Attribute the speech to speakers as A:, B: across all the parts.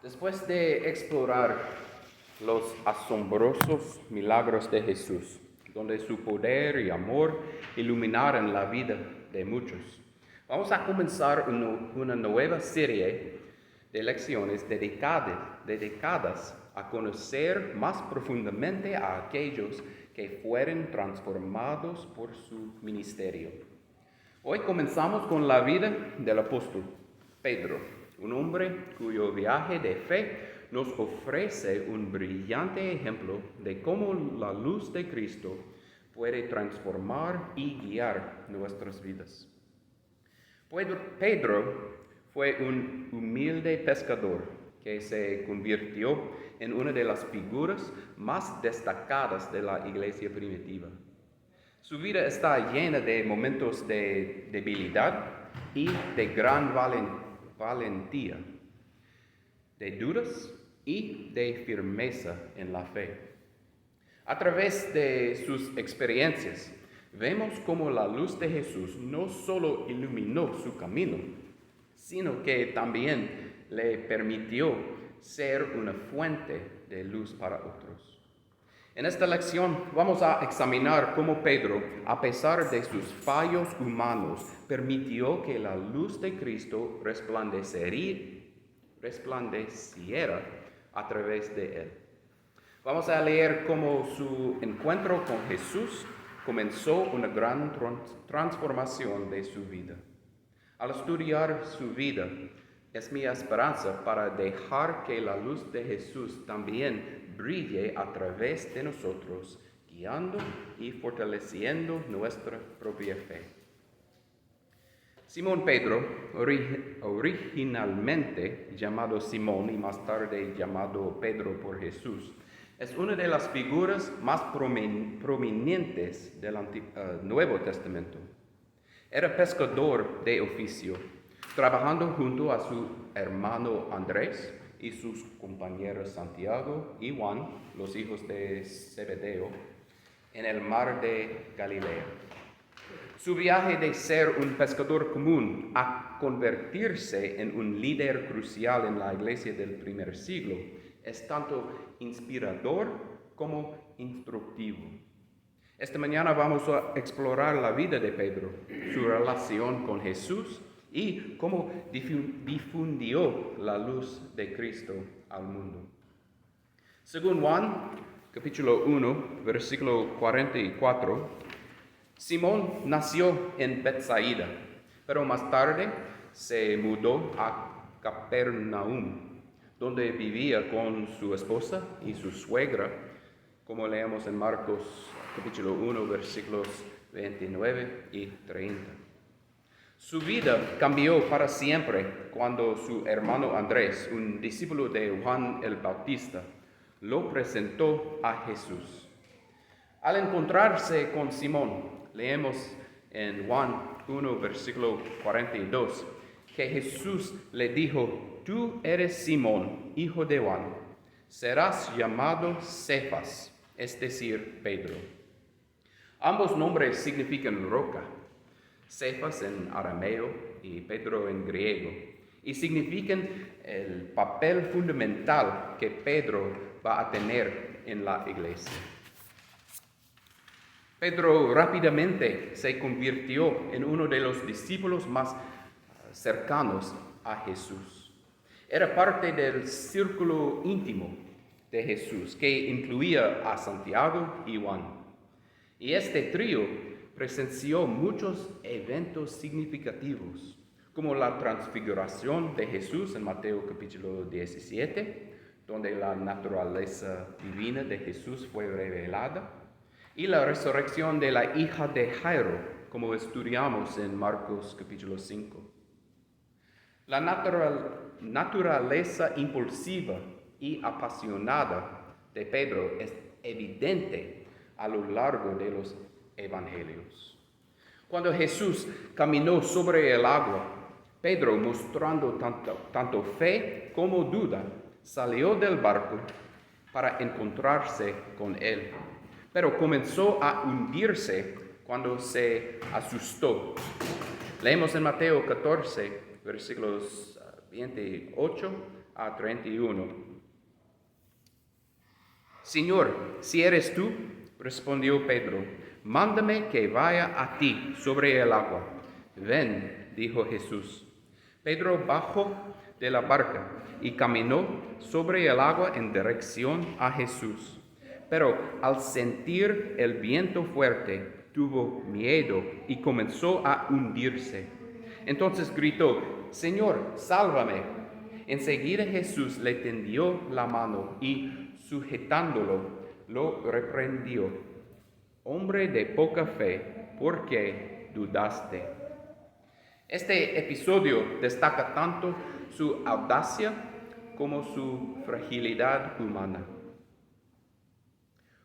A: Después de explorar los asombrosos milagros de Jesús, donde su poder y amor iluminaron la vida de muchos, vamos a comenzar una nueva serie de lecciones dedicadas a conocer más profundamente a aquellos que fueron transformados por su ministerio. Hoy comenzamos con la vida del apóstol Pedro, un hombre cuyo viaje de fe nos ofrece un brillante ejemplo de cómo la luz de Cristo puede transformar y guiar nuestras vidas. Pedro fue un humilde pescador que se convirtió en una de las figuras más destacadas de la iglesia primitiva. Su vida está llena de momentos de debilidad y de gran valentía, de dudas y de firmeza en la fe. A través de sus experiencias, vemos cómo la luz de Jesús no solo iluminó su camino, sino que también le permitió ser una fuente de luz para otros. En esta lección vamos a examinar cómo Pedro, a pesar de sus fallos humanos, permitió que la luz de Cristo resplandeciera a través de él. Vamos a leer cómo su encuentro con Jesús comenzó una gran transformación de su vida. Al estudiar su vida, es mi esperanza para dejar que la luz de Jesús también brille a través de nosotros, guiando y fortaleciendo nuestra propia fe. Simón Pedro, originalmente llamado Simón y más tarde llamado Pedro por Jesús, es una de las figuras más prominentes del Nuevo Testamento. Era pescador de oficio, trabajando junto a su hermano Andrés y sus compañeros Santiago y Juan, los hijos de Zebedeo, en el mar de Galilea. Su viaje de ser un pescador común a convertirse en un líder crucial en la iglesia del primer siglo es tanto inspirador como instructivo. Esta mañana vamos a explorar la vida de Pedro, su relación con Jesús y cómo difundió la luz de Cristo al mundo. Según Juan, capítulo 1, versículo 44, Simón nació en Betsaida, pero más tarde se mudó a Capernaum, donde vivía con su esposa y su suegra, como leemos en Marcos capítulo 1, versículos 29 y 30. Su vida cambió para siempre cuando su hermano Andrés, un discípulo de Juan el Bautista, lo presentó a Jesús. Al encontrarse con Simón, leemos en Juan 1, versículo 42, que Jesús le dijo: «Tú eres Simón, hijo de Juan, serás llamado Cefas», es decir, Pedro. Ambos nombres significan roca, Cefas en arameo y Pedro en griego, y significan el papel fundamental que Pedro va a tener en la iglesia. Pedro rápidamente se convirtió en uno de los discípulos más cercanos a Jesús. Era parte del círculo íntimo de Jesús, que incluía a Santiago y Juan. Y este trío presenció muchos eventos significativos, como la transfiguración de Jesús en Mateo capítulo 17, donde la naturaleza divina de Jesús fue revelada, y la resurrección de la hija de Jairo, como estudiamos en Marcos capítulo 5. La naturaleza impulsiva y apasionada de Pedro es evidente a lo largo de los evangelios. Cuando Jesús caminó sobre el agua, Pedro, mostrando tanto fe como duda, salió del barco para encontrarse con él, pero comenzó a hundirse cuando se asustó. Leemos en Mateo 14, versículos 28 a 31. Señor, si eres tú, respondió Pedro, mándame que vaya a ti sobre el agua. Ven, dijo Jesús. Pedro bajó de la barca y caminó sobre el agua en dirección a Jesús. Pero al sentir el viento fuerte, tuvo miedo y comenzó a hundirse. Entonces gritó, Señor, sálvame. Enseguida Jesús le tendió la mano y, sujetándolo, lo reprendió. Hombre de poca fe, ¿por qué dudaste? Este episodio destaca tanto su audacia como su fragilidad humana.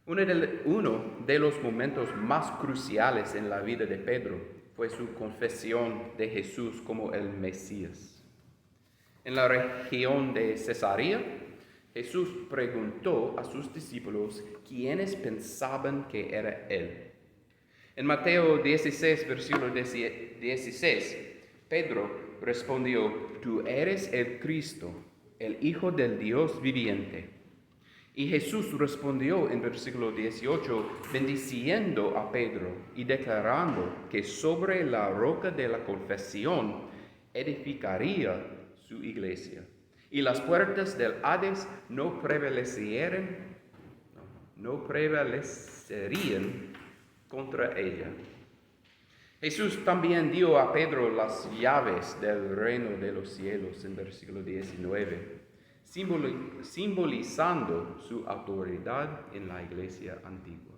A: Uno de los momentos más cruciales en la vida de Pedro fue su confesión de Jesús como el Mesías. En la región de Cesarea, Jesús preguntó a sus discípulos quiénes pensaban que era Él. En Mateo 16, versículo 16, Pedro respondió, tú eres el Cristo, el Hijo del Dios viviente. Y Jesús respondió en versículo 18, bendiciendo a Pedro y declarando que sobre la roca de la confesión edificaría su iglesia. Y las puertas del Hades no prevalecerían contra ella. Jesús también dio a Pedro las llaves del reino de los cielos en versículo 19. Simbolizando su autoridad en la iglesia antigua.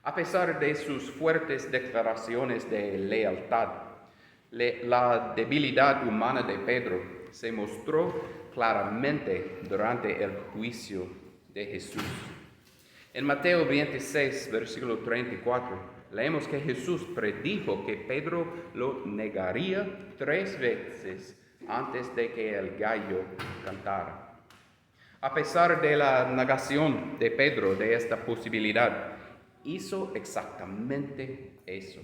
A: A pesar de sus fuertes declaraciones de lealtad, la debilidad humana de Pedro se mostró claramente durante el juicio de Jesús. En Mateo 26, versículo 34, leemos que Jesús predijo que Pedro lo negaría 3 veces antes de que el gallo cantara. A pesar de la negación de Pedro de esta posibilidad, hizo exactamente eso,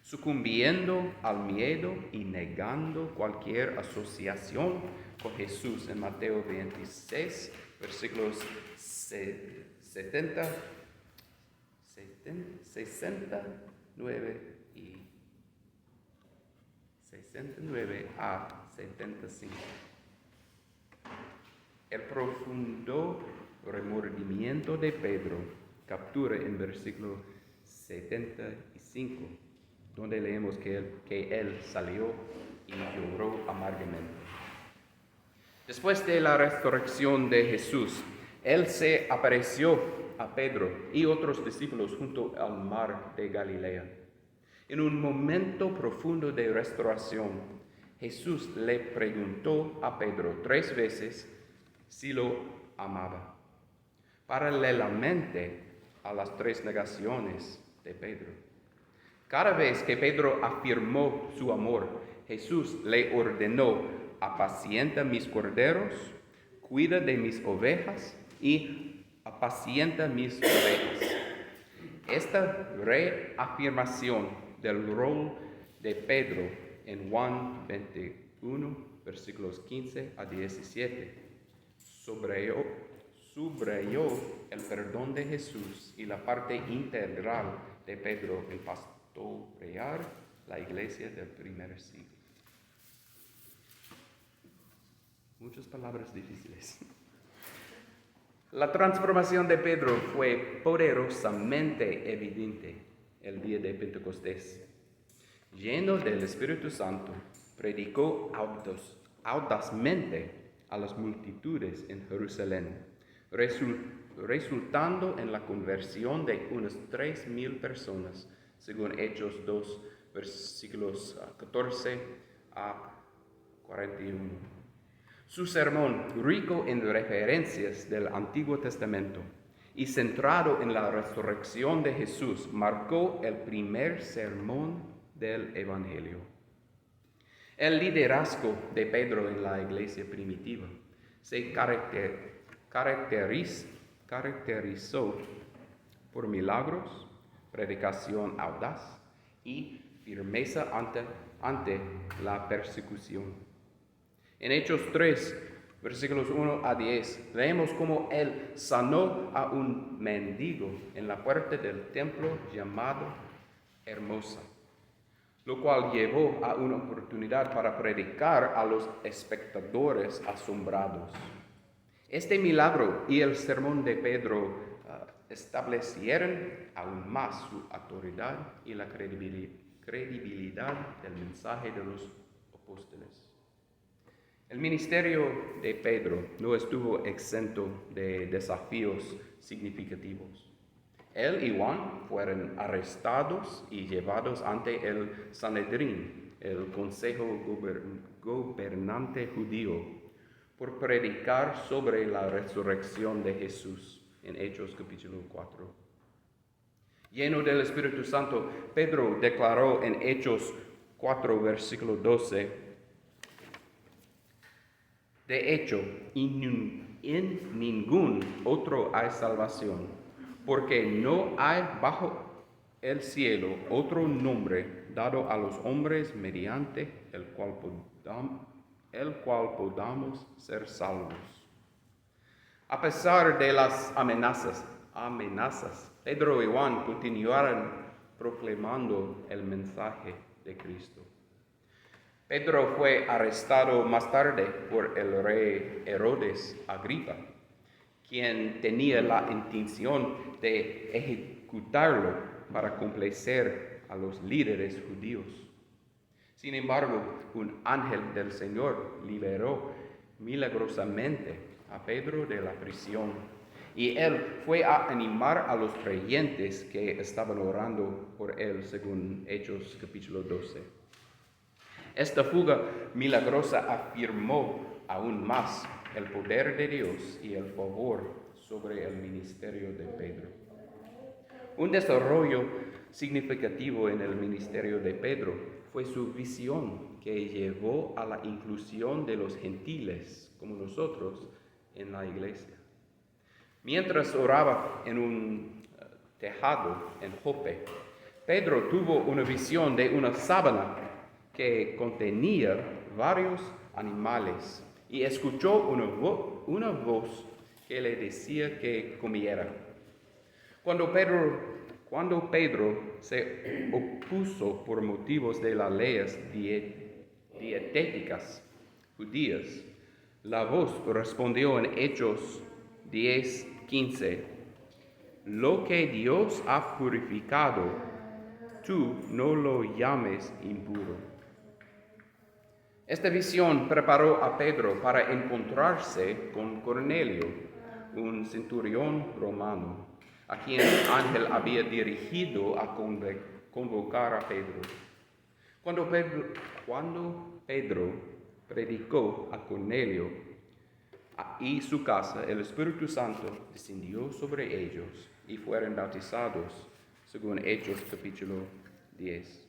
A: sucumbiendo al miedo y negando cualquier asociación con Jesús. En Mateo 26, versículos 69 a 75. El profundo remordimiento de Pedro captura en versículo 75, donde leemos que él salió y lloró amargamente. Después de la resurrección de Jesús, él se apareció a Pedro y otros discípulos junto al mar de Galilea. En un momento profundo de restauración, Jesús le preguntó a Pedro 3 veces si lo amaba, paralelamente a las 3 negaciones de Pedro. Cada vez que Pedro afirmó su amor, Jesús le ordenó, apacienta mis corderos, cuida de mis ovejas y apacienta mis ovejas. Esta reafirmación del rol de Pedro en Juan 21, versículos 15 a 17, subrayó el perdón de Jesús y la parte integral de Pedro en pastorear la iglesia del primer siglo. Muchas palabras difíciles. La transformación de Pedro fue poderosamente evidente el día de Pentecostés. Lleno del Espíritu Santo, predicó audazmente a las multitudes en Jerusalén, resultando en la conversión de unas 3,000 personas, según Hechos 2, versículos 14 a 41. Su sermón, rico en referencias del Antiguo Testamento y centrado en la resurrección de Jesús, marcó el primer sermón del Evangelio. El liderazgo de Pedro en la iglesia primitiva se caracterizó por milagros, predicación audaz y firmeza ante la persecución. En Hechos 3, versículos 1 a 10, leemos cómo Él sanó a un mendigo en la puerta del templo llamado Hermosa, lo cual llevó a una oportunidad para predicar a los espectadores asombrados. Este milagro y el sermón de Pedro establecieron aún más su autoridad y la credibilidad del mensaje de los apóstoles. El ministerio de Pedro no estuvo exento de desafíos significativos. Él y Juan fueron arrestados y llevados ante el Sanedrín, el consejo gobernante judío, por predicar sobre la resurrección de Jesús en Hechos capítulo 4. Lleno del Espíritu Santo, Pedro declaró en Hechos 4, versículo 12, de hecho, en ningún otro hay salvación, porque no hay bajo el cielo otro nombre dado a los hombres mediante el cual podamos ser salvos. A pesar de las amenazas, Pedro y Juan continuaron proclamando el mensaje de Cristo. Pedro fue arrestado más tarde por el rey Herodes Agripa, quien tenía la intención de ejecutarlo para complacer a los líderes judíos. Sin embargo, un ángel del Señor liberó milagrosamente a Pedro de la prisión, y él fue a animar a los creyentes que estaban orando por él, según Hechos capítulo 12. Esta fuga milagrosa afirmó aún más el poder de Dios y el favor sobre el ministerio de Pedro. Un desarrollo significativo en el ministerio de Pedro fue su visión que llevó a la inclusión de los gentiles, como nosotros, en la iglesia. Mientras oraba en un tejado en Jope, Pedro tuvo una visión de una sábana que contenía varios animales y escuchó una voz que le decía que comiera. Cuando Pedro se opuso por motivos de las leyes dietéticas judías, la voz respondió en Hechos 10:15, lo que Dios ha purificado, tú no lo llames impuro. Esta visión preparó a Pedro para encontrarse con Cornelio, un centurión romano, a quien el ángel había dirigido a convocar a Pedro. Cuando Pedro predicó a Cornelio y su casa, el Espíritu Santo descendió sobre ellos y fueron bautizados, según Hechos capítulo 10.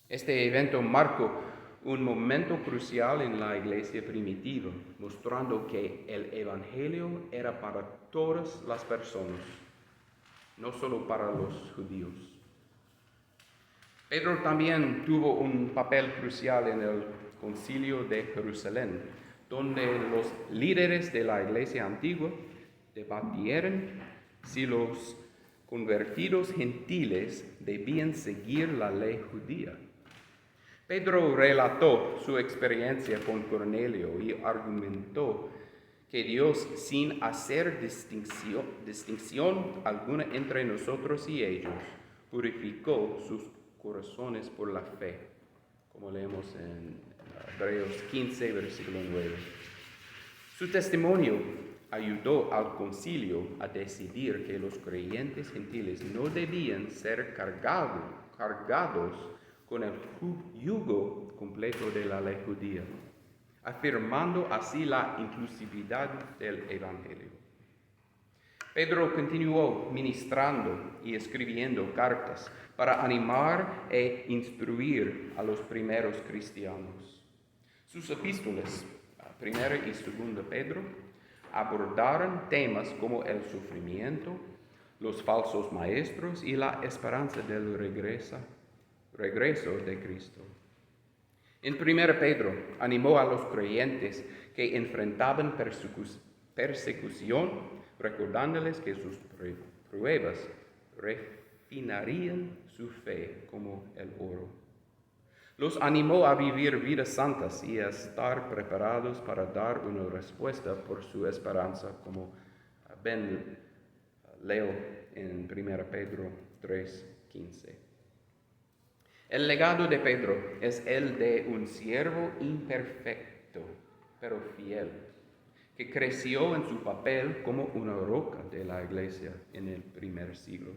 A: Este evento marcó un momento crucial en la iglesia primitiva, mostrando que el Evangelio era para todas las personas, no solo para los judíos. Pedro también tuvo un papel crucial en el Concilio de Jerusalén, donde los líderes de la iglesia antigua debatieron si los convertidos gentiles debían seguir la ley judía. Pedro relató su experiencia con Cornelio y argumentó que Dios, sin hacer distinción alguna entre nosotros y ellos, purificó sus corazones por la fe, como leemos en Hebreos 15, versículo 9. Su testimonio ayudó al concilio a decidir que los creyentes gentiles no debían ser cargados con el yugo completo de la ley judía, afirmando así la inclusividad del Evangelio. Pedro continuó ministrando y escribiendo cartas para animar e instruir a los primeros cristianos. Sus epístolas, primera y segunda Pedro, abordaron temas como el sufrimiento, los falsos maestros y la esperanza del regreso de Cristo. En 1 Pedro animó a los creyentes que enfrentaban persecución, recordándoles que sus pruebas refinarían su fe como el oro. Los animó a vivir vidas santas y a estar preparados para dar una respuesta por su esperanza, como leo en 1 Pedro 3:15. El legado de Pedro es el de un siervo imperfecto, pero fiel, que creció en su papel como una roca de la iglesia en el primer siglo.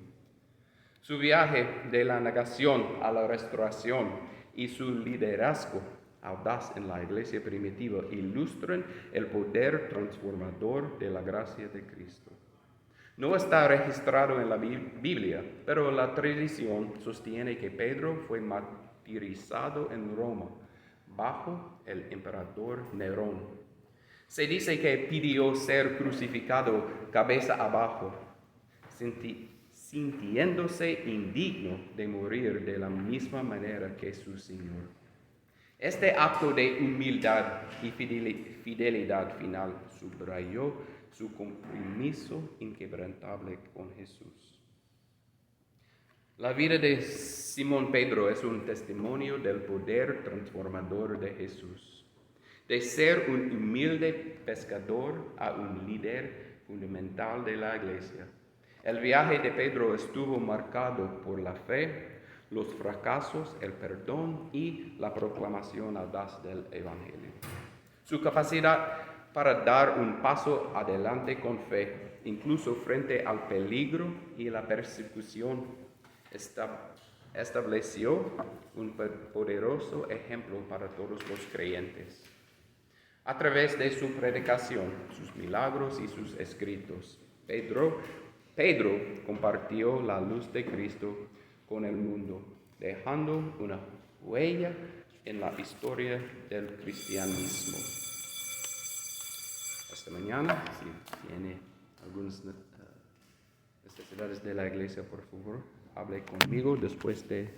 A: Su viaje de la negación a la restauración y su liderazgo audaz en la iglesia primitiva ilustran el poder transformador de la gracia de Cristo. No está registrado en la Biblia, pero la tradición sostiene que Pedro fue martirizado en Roma bajo el emperador Nerón. Se dice que pidió ser crucificado cabeza abajo, sintiéndose indigno de morir de la misma manera que su Señor. Este acto de humildad y fidelidad final subrayó su compromiso inquebrantable con Jesús. La vida de Simón Pedro es un testimonio del poder transformador de Jesús. De ser un humilde pescador a un líder fundamental de la iglesia. El viaje de Pedro estuvo marcado por la fe, los fracasos, el perdón y la proclamación audaz del Evangelio. Su capacidad para dar un paso adelante con fe, incluso frente al peligro y la persecución, estableció un poderoso ejemplo para todos los creyentes. A través de su predicación, sus milagros y sus escritos, Pedro compartió la luz de Cristo con el mundo, dejando una huella en la historia del cristianismo. Esta mañana, si tiene algunas necesidades de la iglesia, por favor, hable conmigo después de